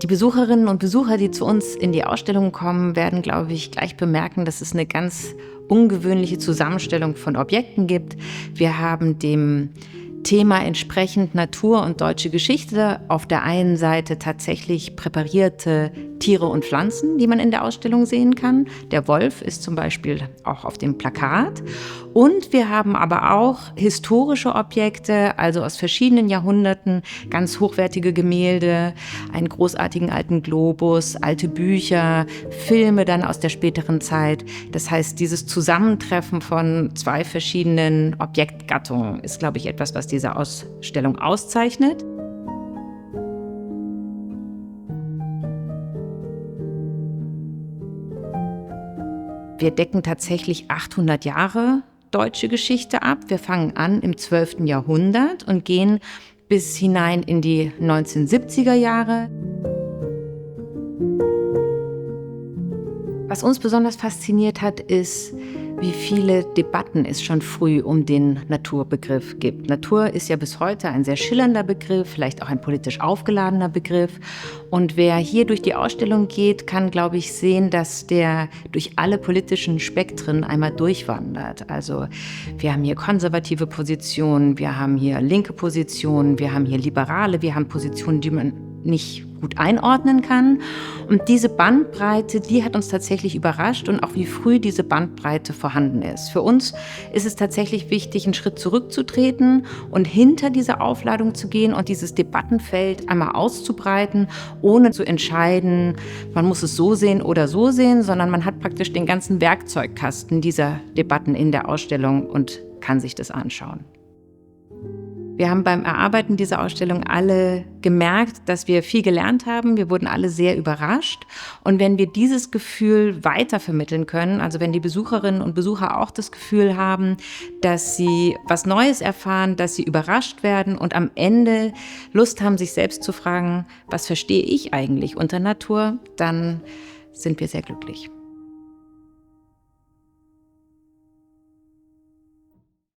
Die Besucherinnen und Besucher, die zu uns in die Ausstellung kommen, werden, glaube ich, gleich bemerken, dass es eine ganz ungewöhnliche Zusammenstellung von Objekten gibt. Wir haben dem Thema entsprechend Natur und deutsche Geschichte auf der einen Seite tatsächlich präparierte Tiere und Pflanzen, die man in der Ausstellung sehen kann. Der Wolf ist zum Beispiel auch auf dem Plakat. Und wir haben aber auch historische Objekte, also aus verschiedenen Jahrhunderten, ganz hochwertige Gemälde, einen großartigen alten Globus, alte Bücher, Filme dann aus der späteren Zeit. Das heißt, dieses Zusammentreffen von zwei verschiedenen Objektgattungen ist, glaube ich, etwas, was diese Ausstellung auszeichnet. Wir decken tatsächlich 800 Jahre deutsche Geschichte ab. Wir fangen an im 12. Jahrhundert und gehen bis hinein in die 1970er Jahre. Was uns besonders fasziniert hat, ist, wie viele Debatten es schon früh um den Naturbegriff gibt. Natur ist ja bis heute ein sehr schillernder Begriff, vielleicht auch ein politisch aufgeladener Begriff. Und wer hier durch die Ausstellung geht, kann, glaube ich, sehen, dass der durch alle politischen Spektren einmal durchwandert. Also wir haben hier konservative Positionen, wir haben hier linke Positionen, wir haben hier liberale, wir haben Positionen, die man nicht gut einordnen kann. Und diese Bandbreite, die hat uns tatsächlich überrascht und auch wie früh diese Bandbreite vorhanden ist. Für uns ist es tatsächlich wichtig, einen Schritt zurückzutreten und hinter diese Aufladung zu gehen und dieses Debattenfeld einmal auszubreiten, ohne zu entscheiden, man muss es so sehen oder so sehen, sondern man hat praktisch den ganzen Werkzeugkasten dieser Debatten in der Ausstellung und kann sich das anschauen. Wir haben beim Erarbeiten dieser Ausstellung alle gemerkt, dass wir viel gelernt haben. Wir wurden alle sehr überrascht. Und wenn wir dieses Gefühl weitervermitteln können, also wenn die Besucherinnen und Besucher auch das Gefühl haben, dass sie was Neues erfahren, dass sie überrascht werden und am Ende Lust haben, sich selbst zu fragen, was verstehe ich eigentlich unter Natur, dann sind wir sehr glücklich.